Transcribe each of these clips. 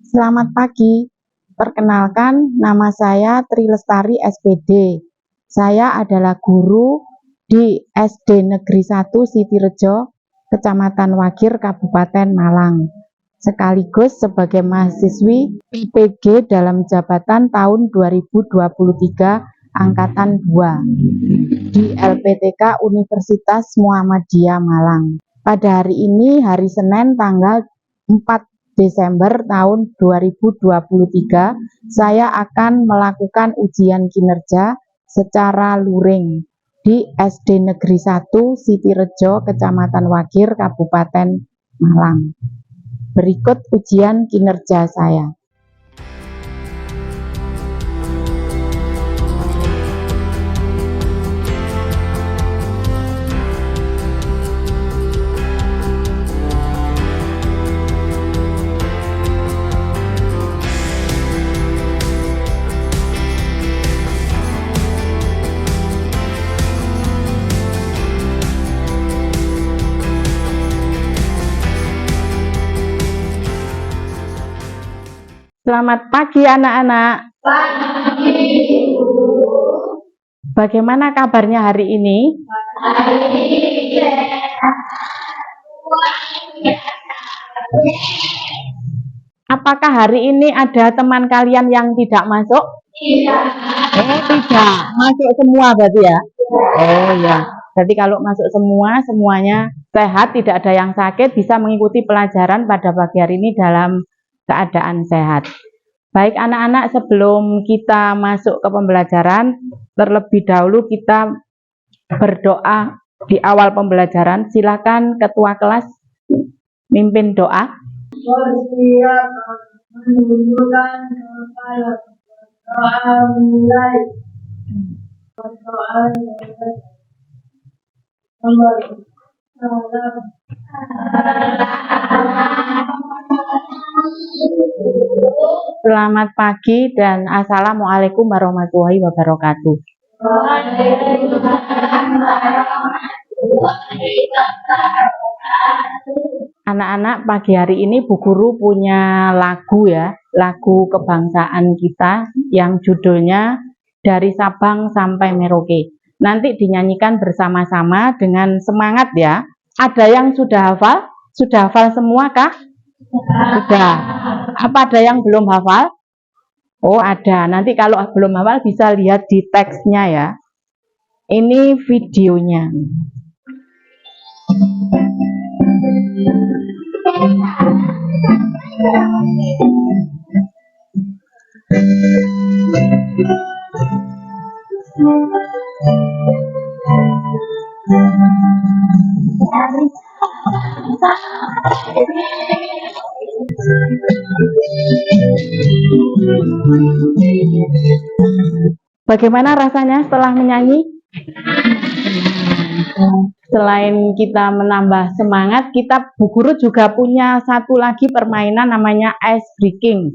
Selamat pagi, perkenalkan nama saya Tri Lestari SPD. Saya adalah guru di SD Negeri 1 Sitirejo, Kecamatan Wagir, Kabupaten Malang. Sekaligus sebagai mahasiswi PPG dalam jabatan tahun 2023 Angkatan 2 di LPTK Universitas Muhammadiyah Malang. Pada hari ini, hari Senin tanggal 4 Desember tahun 2023, saya akan melakukan ujian kinerja secara luring di SD Negeri 1 Sitirejo, Kecamatan Wagir, Kabupaten Malang. Berikut ujian kinerja saya. Selamat pagi anak-anak. Pagi, Bu. Bagaimana kabarnya hari ini? Hari ini Apakah hari ini ada teman kalian yang tidak masuk? tidak. Tidak. Masuk semua berarti ya? Oh ya. Jadi kalau masuk semua, semuanya sehat, tidak ada yang sakit, bisa mengikuti pelajaran pada pagi hari ini dalam keadaan sehat. Baik anak-anak, sebelum kita masuk ke pembelajaran, terlebih dahulu kita berdoa di awal pembelajaran. Silakan ketua kelas mimpin doa. Bersiap menunjukkan kepala doa mulai. Berdoa Selamat pagi dan assalamualaikum warahmatullahi wabarakatuh. Anak-anak, pagi hari ini Bu Guru punya lagu ya, lagu kebangsaan kita yang judulnya Dari Sabang Sampai Merauke. Nanti dinyanyikan bersama-sama dengan semangat ya. Ada yang sudah hafal? Sudah hafal semua kah? Sudah. Apa ada yang belum hafal? Oh ada. Nanti kalau belum hafal bisa lihat di teksnya ya. Ini videonya. Bagaimana rasanya setelah menyanyi? Selain kita menambah semangat, Bu Guru juga punya satu lagi permainan namanya ice breaking.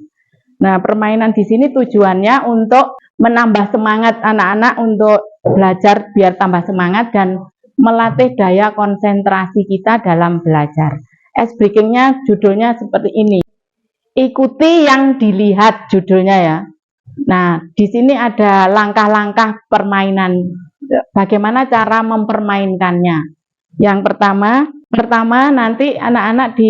Nah, permainan di sini tujuannya untuk menambah semangat anak-anak untuk belajar biar tambah semangat dan melatih daya konsentrasi kita dalam belajar. Ice breakingnya judulnya seperti ini. Ikuti yang dilihat judulnya ya. Nah, di sini ada langkah-langkah permainan. Bagaimana cara mempermainkannya? Yang pertama nanti anak-anak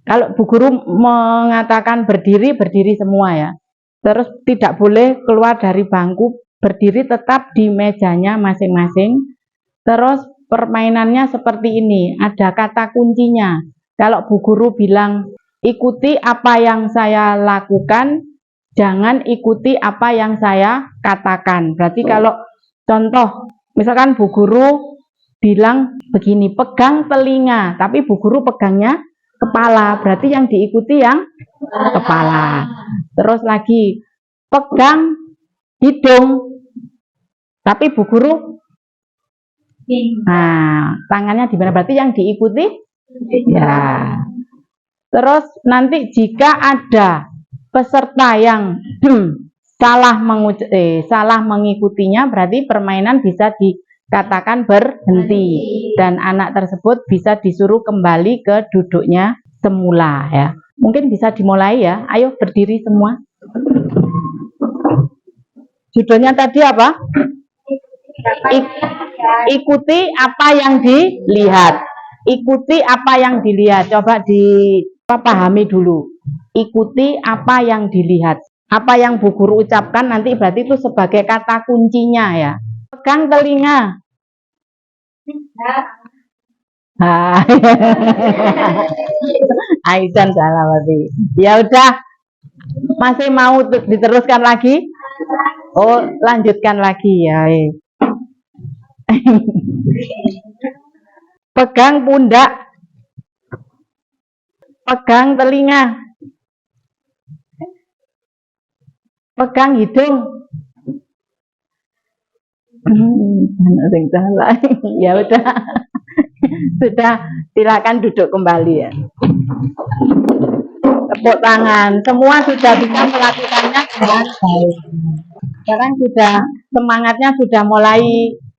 kalau Bu Guru mengatakan berdiri, berdiri semua ya. Terus tidak boleh keluar dari bangku, berdiri tetap di mejanya masing-masing. Terus permainannya seperti ini, ada kata kuncinya. Kalau Bu Guru bilang, ikuti apa yang saya lakukan, jangan ikuti apa yang saya katakan. Berarti kalau contoh, misalkan Bu Guru bilang begini, pegang telinga, tapi Bu Guru pegangnya kepala, berarti yang diikuti yang kepala. Terus lagi, pegang hidung, tapi Bu Guru, nah tangannya di mana? Berarti yang diikuti ya. Terus nanti jika ada peserta yang salah mengikutinya, berarti permainan bisa dikatakan berhenti dan anak tersebut bisa disuruh kembali ke duduknya semula ya. Mungkin bisa dimulai ya. Ayo berdiri semua. Judulnya tadi apa? Ikuti apa yang dilihat. Ikuti apa yang dilihat. Coba dipahami dulu. Ikuti apa yang dilihat. Apa yang Bu Guru ucapkan nanti berarti itu sebagai kata kuncinya ya. Pegang telinga. Aisan salah berarti. Ya udah. Masih mau diteruskan lagi? Oh, lanjutkan lagi ya. Pegang pundak. Pegang telinga. Pegang hidung. Salah. Ya udah. Sudah, silakan duduk kembali ya. Tepuk tangan. Semua sudah bisa melakukannya dengan baik. Sekarang sudah semangatnya sudah mulai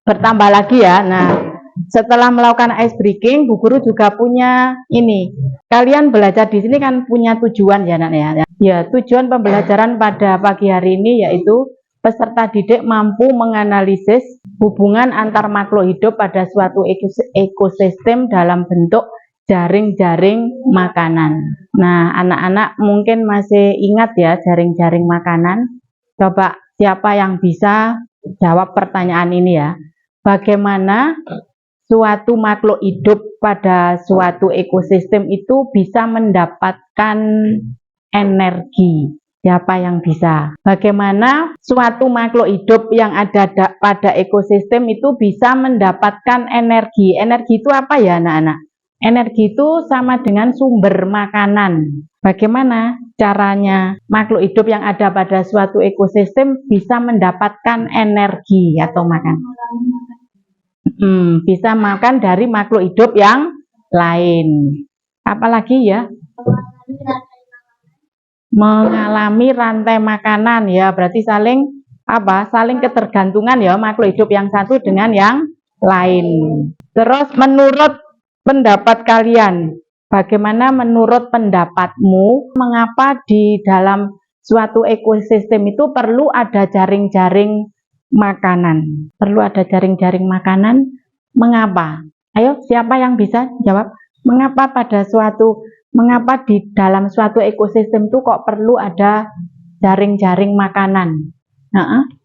bertambah lagi ya. Nah, setelah melakukan ice breaking, Bu Guru juga punya ini. Kalian belajar di sini kan punya tujuan ya, Nak ya. Ya, tujuan pembelajaran pada pagi hari ini yaitu peserta didik mampu menganalisis hubungan antar makhluk hidup pada suatu ekosistem dalam bentuk jaring-jaring makanan. Nah, anak-anak mungkin masih ingat ya jaring-jaring makanan. Coba siapa yang bisa jawab pertanyaan ini ya. Bagaimana suatu makhluk hidup pada suatu ekosistem itu bisa mendapatkan energi? Siapa yang bisa? Bagaimana suatu makhluk hidup yang ada pada ekosistem itu bisa mendapatkan energi? Energi itu apa ya anak-anak? Energi itu sama dengan sumber makanan. Bagaimana caranya makhluk hidup yang ada pada suatu ekosistem bisa mendapatkan energi atau makan? Bisa makan dari makhluk hidup yang lain. Apalagi ya? Mengalami rantai makanan ya, berarti saling ketergantungan ya makhluk hidup yang satu dengan yang lain. Terus menurut pendapat kalian, bagaimana menurut pendapatmu mengapa di dalam suatu ekosistem itu perlu ada jaring-jaring makanan? Perlu ada jaring-jaring makanan, mengapa? Ayo, siapa yang bisa jawab? Mengapa di dalam suatu ekosistem itu kok perlu ada jaring-jaring makanan?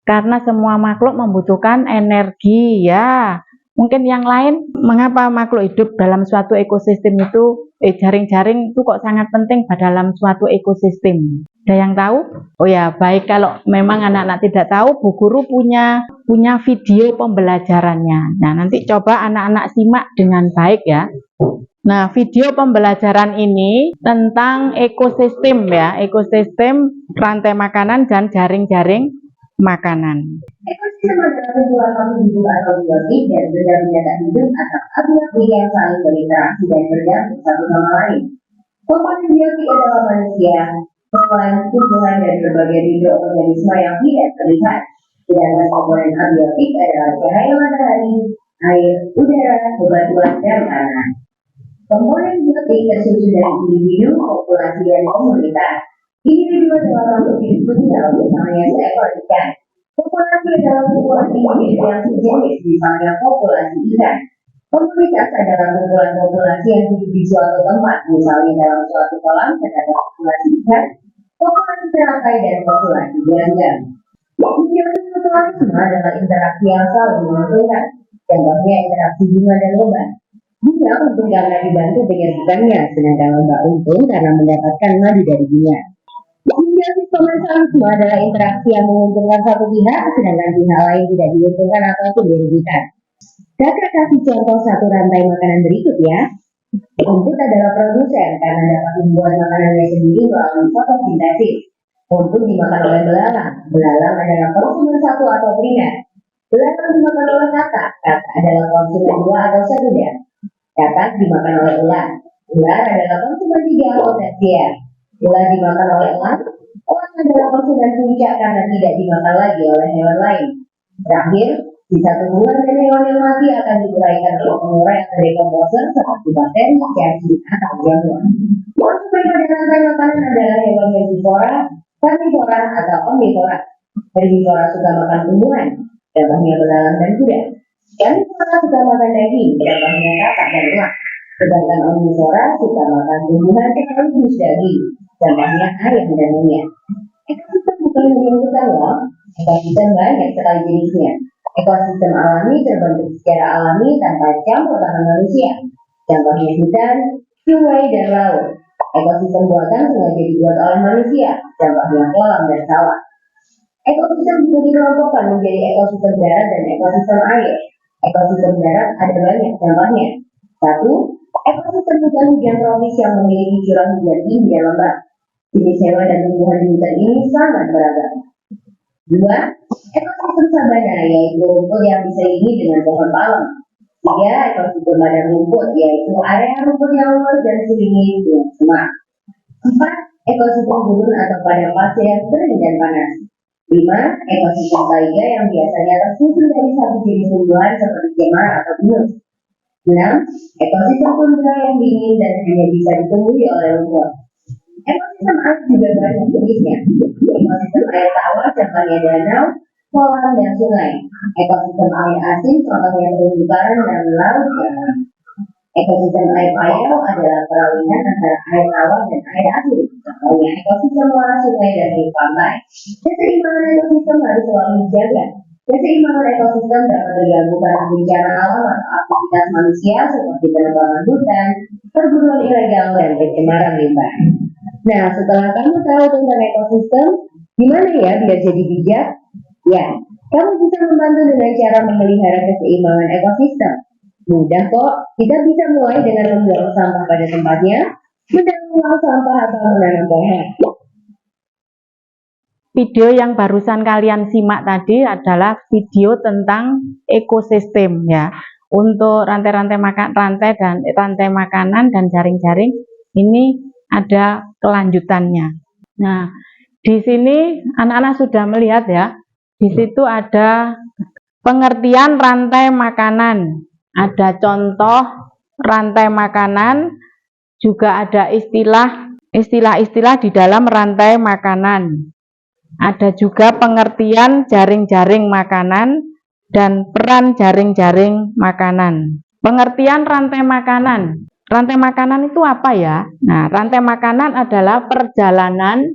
Karena semua makhluk membutuhkan energi ya. Mungkin yang lain, mengapa makhluk hidup dalam suatu ekosistem itu jaring-jaring itu kok sangat penting dalam suatu ekosistem? Ada yang tahu? Oh ya, baik, kalau memang anak-anak tidak tahu, Bu Guru punya video pembelajarannya. Nah, nanti coba anak-anak simak dengan baik ya. Nah, video pembelajaran ini tentang ekosistem ya, ekosistem rantai makanan dan jaring-jaring makanan. Ekosistem adalah kumpulan makhluk hidup atau biotik dan benda-benda tak hidup atau abiak yang saling berinteraksi dan bergantung satu sama lain. Komponen biotik adalah manusia, hewan, tumbuhan, dan berbagai mikroorganisme yang tidak terlihat. Sedangkan komponen abiotik adalah cahaya matahari, air, udara, bebatuan, dan tanah. Komponen biotik tersusun dari individu, populasi, dan komunitas. Individu adalah makhluk hidup tunggal, misalnya seekor ikan. Populasi adalah kumpulan individu yang sejenis, misalnya populasi ikan. Komunitas adalah kumpulan populasi yang hidup di suatu tempat, misalnya dalam suatu kolam terhadap populasi ikan, populasi teratai, dan populasi ganggang. Simbiosis mutualisme adalah interaksi yang saling menguntungkan. Contohnya interaksi bunga dan lobak. Bunga untung karena dibantu dengan ikannya, sedangkan lobak untung karena mendapatkan madu dari bunga. Simbiosis komensalisme adalah interaksi yang menguntungkan satu pihak, sedangkan pihak lain tidak diuntungkan ataupun dirugikan. Kakak kasih contoh satu rantai makanan berikut ya. Rumput adalah produsen karena dapat membuat makanannya sendiri melalui fotosintesis. Rumput dimakan oleh belalang. Belalang adalah konsumen satu atau primer. Belalang dimakan oleh katak. Katak adalah konsumen dua atau sekunder. Katak dimakan oleh ular. Ular adalah konsumen tiga atau tersier. Ular dimakan oleh elang. Elang adalah konsumen puncak karena tidak dimakan lagi oleh hewan lain. Terakhir, sisa tumbuhan dan hewan yang mati akan diuraikan oleh pengurai atau dekomposer seperti bakteri, cacing, atau jamur. Konsumen pada rantai rantai makanan adalah hewan herbivora, karnivora, atau omnivora. Herbivora suka makan tumbuhan, contohnya belalang dan kuda. Karnivora suka makan daging, contohnya katak dan ulat. Sedangkan omnivora suka makan tumbuhan sekaligus daging, contohnya ayam dan monyet. Ekosistem bukan hanya hutan loh, ekosistem banyak sekali jenisnya. Ekosistem alami terbentuk secara alami tanpa campur tangan manusia, contohnya hutan, sungai, dan laut. Ekosistem buatan sengaja dibuat oleh manusia, contohnya kolam dan sawah. Ekosistem juga dikelompokkan menjadi ekosistem darat dan ekosistem air. Ekosistem darat ada banyak contohnya. 1. Ekosistem hutan hujan tropis yang memiliki curah hujan tinggi dan lebat. Jenis hewan dan tumbuhan di hutan ini sangat beragam. 2. Ekosistem sabana, yaitu rumput yang diselingi dengan pohon palem. 3. Ekosistem padang rumput, yaitu area rumput yang luas dan diselingi dengan semak. 4. Ekosistem gurun atau padang pasir yang kering dan panas. 5. Ekosistem taiga yang biasanya tersusun dari satu jenis tumbuhan seperti kemar atau pinus. 6. Ekosistem tundra yang dingin dan hanya bisa ditemui oleh rumput. Ekosistem air juga banyak jenisnya. Ekosistem air tawar contohnya danau, kolam, dan sungai. Ekosistem air asin contohnya terumbu karang dan laut dalam. Ekosistem air payau adalah peralihan antara air tawar dan air asin. Contohnya ekosistem muara sungai dan air pantai. Keseimbangan ekosistem harus selalu dijaga. Keseimbangan ekosistem dapat terganggu karena bencana alam atau aktivitas manusia seperti penebangan hutan, perburuan ilegal, dan pencemaran limbah. Nah, setelah kamu tahu tentang ekosistem, gimana ya biar jadi bijak? Ya, kamu bisa membantu dengan cara memelihara keseimbangan ekosistem. Mudah kok, kita bisa mulai dengan membuang sampah pada tempatnya, mendaur sampah atau menanam pohon. Video yang barusan kalian simak tadi adalah video tentang ekosistem ya. Untuk rantai-rantai dan rantai makanan dan jaring-jaring ini ada kelanjutannya. Nah, di sini anak-anak sudah melihat ya. Di situ ada pengertian rantai makanan. Ada contoh rantai makanan, juga ada istilah-istilah di dalam rantai makanan. Ada juga pengertian jaring-jaring makanan dan peran jaring-jaring makanan. Pengertian rantai makanan. Rantai makanan itu apa ya? Nah, rantai makanan adalah perjalanan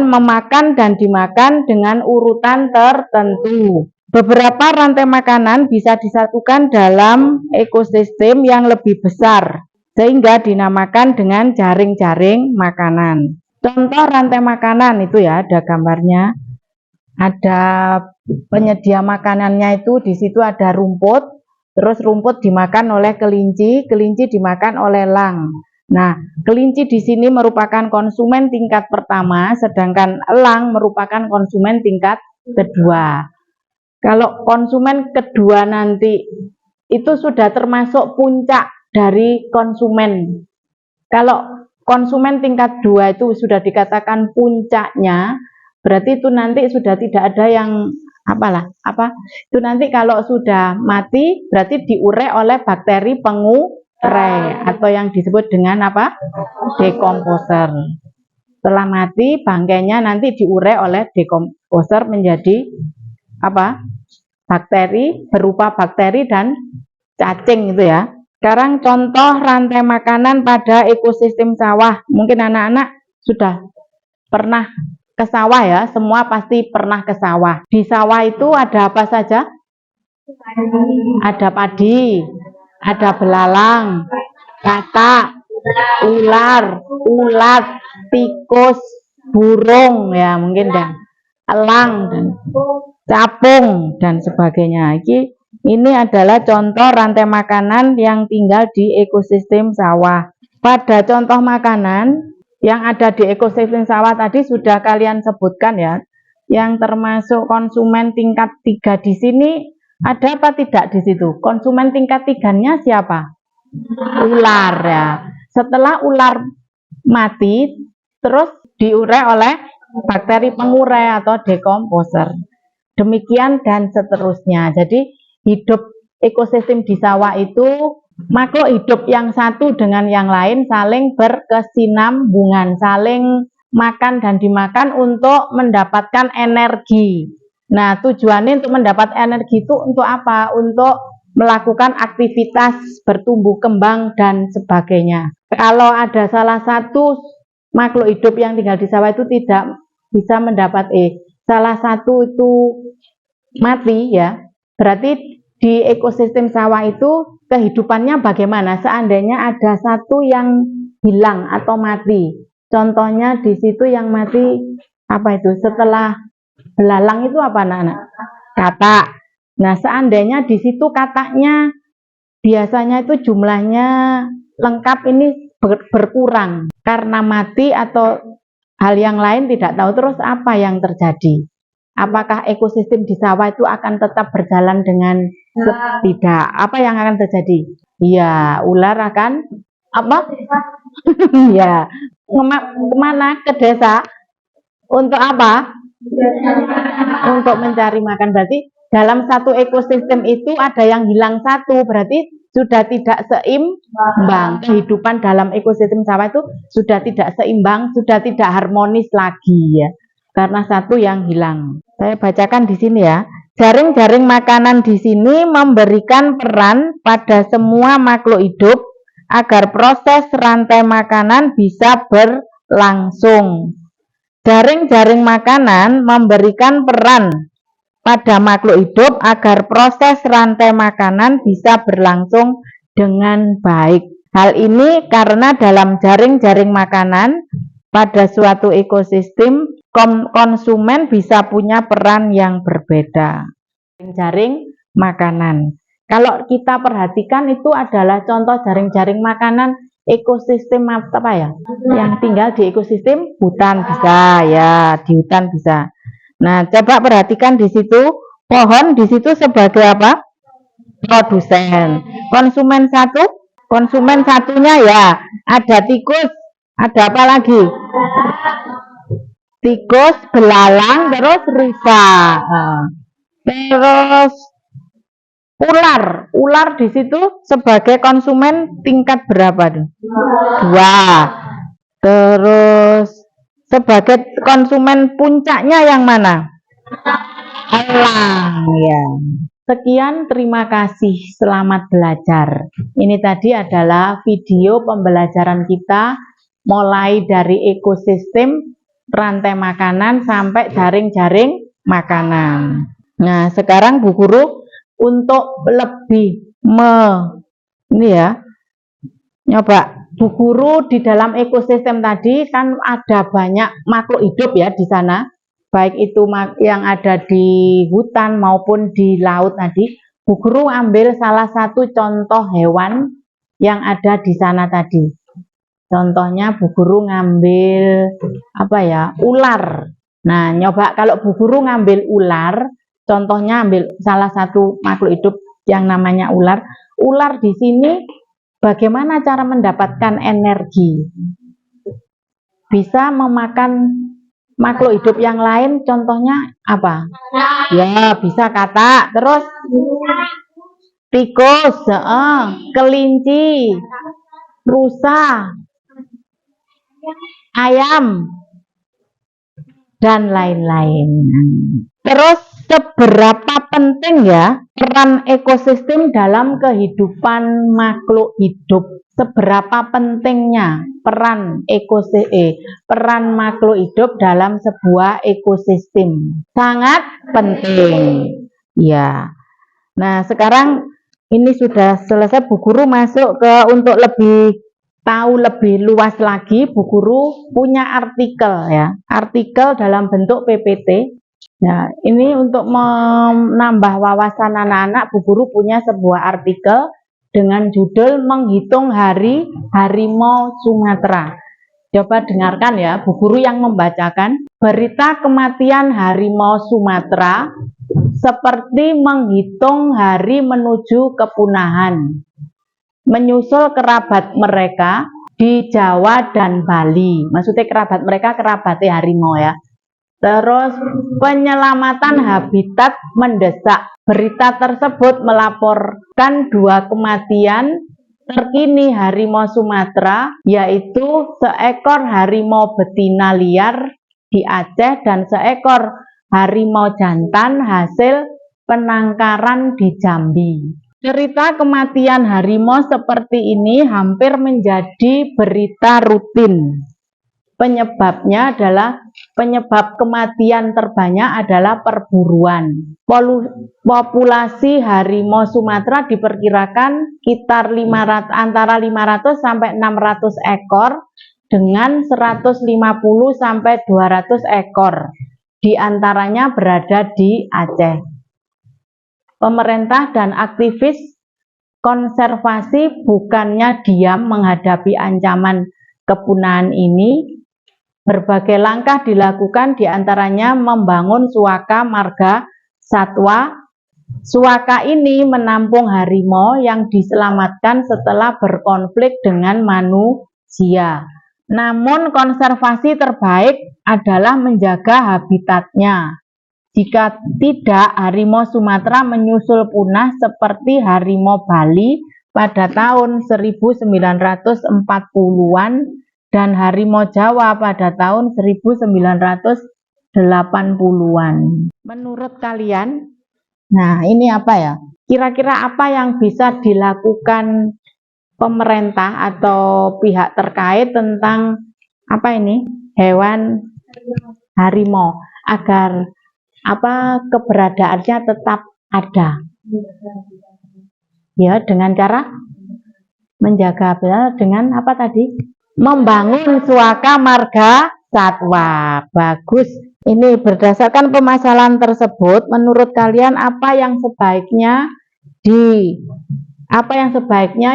memakan dan dimakan dengan urutan tertentu. Beberapa rantai makanan bisa disatukan dalam ekosistem yang lebih besar, sehingga dinamakan dengan jaring-jaring makanan. Contoh rantai makanan itu ya, ada gambarnya. Ada penyedia makanannya itu, di situ ada rumput, terus rumput dimakan oleh kelinci, kelinci dimakan oleh elang. Nah, kelinci di sini merupakan konsumen tingkat pertama, sedangkan elang merupakan konsumen tingkat kedua. Kalau konsumen kedua nanti itu sudah termasuk puncak dari konsumen. Kalau konsumen tingkat 2 itu sudah dikatakan puncaknya, berarti itu nanti sudah tidak ada yang itu nanti kalau sudah mati berarti diurai oleh bakteri pengurai atau yang disebut dengan dekomposer. Setelah mati bangkainya nanti diurai oleh dekomposer menjadi bakteri, berupa bakteri dan cacing itu ya. Sekarang contoh rantai makanan pada ekosistem sawah. Mungkin anak-anak sudah pernah ke sawah ya, semua pasti pernah ke sawah. Di sawah itu ada apa saja? Ada padi, ada belalang, katak, ular, ulat, tikus, burung ya mungkin, dan elang dan capung dan sebagainya. Ini adalah contoh rantai makanan yang tinggal di ekosistem sawah. Pada contoh makanan yang ada di ekosistem sawah tadi sudah kalian sebutkan ya. Yang termasuk konsumen tingkat 3 di sini ada apa tidak di situ? Konsumen tingkat 3-nya siapa? Ular ya. Setelah ular mati terus diurai oleh bakteri pengurai atau dekomposer. Demikian dan seterusnya. Jadi hidup ekosistem di sawah itu makhluk hidup yang satu dengan yang lain saling berkesinambungan, saling makan dan dimakan untuk mendapatkan energi. Nah, tujuannya untuk mendapat energi itu untuk apa? Untuk melakukan aktivitas bertumbuh kembang dan sebagainya. Kalau ada salah satu makhluk hidup yang tinggal di sawah itu tidak bisa mendapat salah satu itu mati ya, berarti di ekosistem sawah itu kehidupannya bagaimana? Seandainya ada satu yang hilang atau mati, contohnya di situ yang mati apa itu? Setelah belalang itu apa anak-anak? Katak. Nah, seandainya di situ kataknya biasanya itu jumlahnya lengkap ini berkurang karena mati atau hal yang lain tidak tahu, terus apa yang terjadi? Apakah ekosistem di sawah itu akan tetap berjalan dengan tidak? Apa yang akan terjadi? Ya, ular akan apa? Ya, kemana? Ke desa. Untuk apa? Untuk mencari makan. Berarti dalam satu ekosistem itu ada yang hilang satu, berarti sudah tidak seimbang. Kehidupan dalam ekosistem sawah itu sudah tidak seimbang, sudah tidak harmonis lagi ya, karena satu yang hilang. Saya bacakan di sini ya. Jaring-jaring makanan di sini memberikan peran pada semua makhluk hidup agar proses rantai makanan bisa berlangsung. Jaring-jaring makanan memberikan peran pada makhluk hidup agar proses rantai makanan bisa berlangsung dengan baik. Hal ini karena dalam jaring-jaring makanan pada suatu ekosistem, konsumen bisa punya peran yang berbeda. Jaring makanan. Kalau kita perhatikan itu adalah contoh jaring-jaring makanan ekosistem apa ya? Yang tinggal di ekosistem hutan bisa ya, di hutan bisa. Nah, coba perhatikan di situ, pohon di situ sebagai apa? Produsen. Konsumen satunya ya, ada tikus, ada apa lagi? Tikus, belalang, terus rusa. Terus ular di situ sebagai konsumen tingkat berapa tuh? 2. Terus sebagai konsumen puncaknya yang mana? Elang ya. Sekian, terima kasih, selamat belajar. Ini tadi adalah video pembelajaran kita mulai dari ekosistem, rantai makanan sampai jaring-jaring makanan. Nah, sekarang Bu Guru untuk lebih ini ya, nyoba Bu Guru di dalam ekosistem tadi kan ada banyak makhluk hidup ya di sana, baik itu yang ada di hutan maupun di laut tadi. Bu Guru ambil salah satu contoh hewan yang ada di sana tadi. Contohnya Bu Guru ngambil apa ya? Ular. Nah, nyoba kalau Bu Guru ngambil ular, contohnya ambil salah satu makhluk hidup yang namanya ular. Ular di sini bagaimana cara mendapatkan energi? Bisa memakan makhluk hidup yang lain, contohnya apa? Ya, bisa katak, terus tikus, kelinci, rusa, ayam, dan lain-lain. Terus seberapa penting ya peran ekosistem dalam kehidupan makhluk hidup? Seberapa pentingnya peran peran makhluk hidup dalam sebuah ekosistem? Sangat penting. Ya. Nah, sekarang ini sudah selesai. Bu Guru masuk ke untuk lebih tahu lebih luas lagi. Bu Guru punya artikel ya. Artikel dalam bentuk PPT. Nah, ini untuk menambah wawasan anak-anak, Bu Guru punya sebuah artikel dengan judul Menghitung Hari Harimau Sumatera. Coba dengarkan ya, Bu Guru yang membacakan. Berita kematian harimau Sumatera seperti menghitung hari menuju kepunahan, menyusul kerabat mereka di Jawa dan Bali. Maksudnya kerabat mereka kerabatnya harimau ya. Terus penyelamatan habitat mendesak. Berita tersebut melaporkan 2 kematian terkini harimau Sumatera yaitu seekor harimau betina liar di Aceh dan seekor harimau jantan hasil penangkaran di Jambi. Cerita kematian harimau seperti ini hampir menjadi berita rutin. Penyebab kematian terbanyak adalah perburuan. Populasi harimau Sumatera diperkirakan sekitar antara 500 sampai 600 ekor dengan 150 sampai 200 ekor. Di antaranya berada di Aceh. Pemerintah dan aktivis konservasi bukannya diam menghadapi ancaman kepunahan ini. Berbagai langkah dilakukan, diantaranya membangun suaka marga satwa. Suaka ini menampung harimau yang diselamatkan setelah berkonflik dengan manusia. Namun konservasi terbaik adalah menjaga habitatnya. Jika tidak, harimau Sumatera menyusul punah seperti harimau Bali pada tahun 1940-an dan harimau Jawa pada tahun 1980-an. Menurut kalian, nah ini apa ya? Kira-kira apa yang bisa dilakukan pemerintah atau pihak terkait tentang apa ini? Hewan harimau agar keberadaannya tetap ada. Ya, dengan cara menjaga dengan apa tadi? Membangun suaka marga satwa. Bagus. Ini berdasarkan permasalahan tersebut, menurut kalian apa yang sebaiknya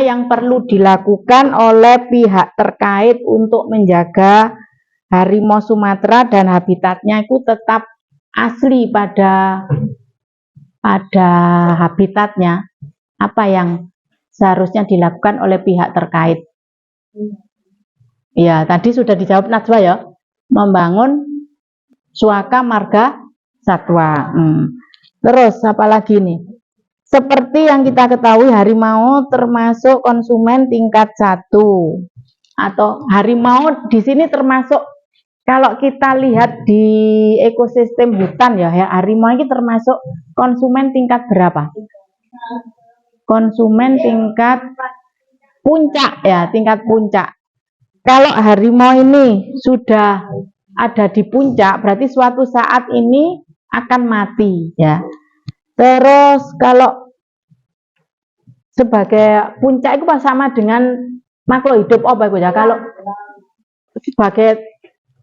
yang perlu dilakukan oleh pihak terkait untuk menjaga harimau Sumatera dan habitatnya itu tetap asli pada habitatnya? Apa yang seharusnya dilakukan oleh pihak terkait? Ya, tadi sudah dijawab Najwa ya, membangun suaka marga satwa. Terus apa lagi nih? Seperti yang kita ketahui, harimau termasuk konsumen tingkat 1 atau harimau di sini termasuk, kalau kita lihat di ekosistem hutan ya, harimau ini termasuk konsumen tingkat berapa? Konsumen tingkat puncak ya, tingkat puncak. Kalau harimau ini sudah ada di puncak, berarti suatu saat ini akan mati ya. Terus kalau sebagai puncak itu sama dengan makhluk hidup apa itu ya? Kalau sebagai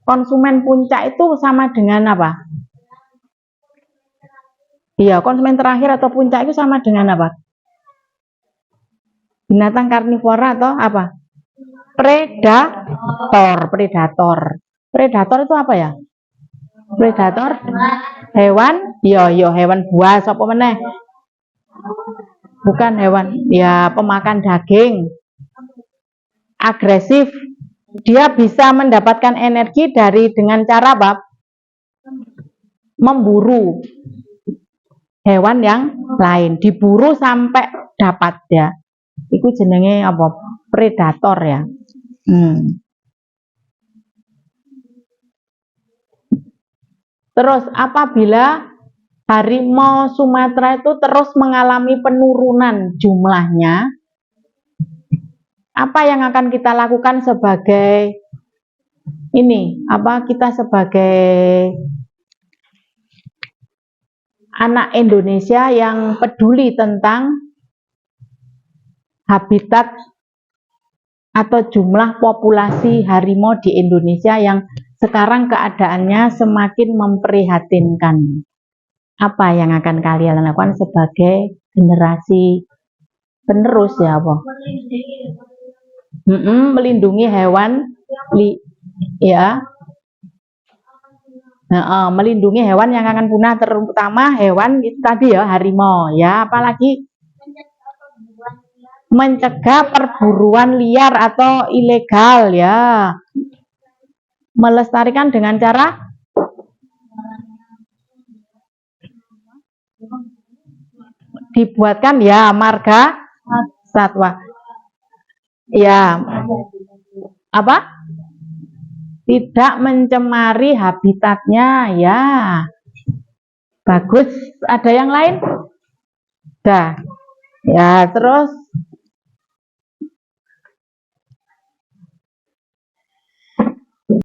konsumen puncak itu sama dengan apa? Iya, konsumen terakhir atau puncak itu sama dengan apa? Binatang karnivora atau apa? Predator itu apa ya? Predator hewan, hewan buas apa meneh? Bukan hewan, ya pemakan daging. Agresif. Dia bisa mendapatkan energi dengan cara apa? Memburu hewan yang lain, diburu sampai dapat ya. Itu jenenge apa? Predator ya. Terus apabila harimau Sumatera itu terus mengalami penurunan jumlahnya, apa yang akan kita lakukan sebagai kita sebagai anak Indonesia yang peduli tentang habitat atau jumlah populasi harimau di Indonesia yang sekarang keadaannya semakin memprihatinkan? Apa yang akan kalian lakukan sebagai generasi penerus ya apa? Melindungi hewan melindungi hewan yang akan punah, terutama hewan itu tadi ya, harimau ya, apalagi mencegah perburuan liar atau ilegal ya, melestarikan dengan cara dibuatkan ya marga satwa. Ya, apa? Tidak mencemari habitatnya, ya. Bagus. Ada yang lain? Dah. Ya, terus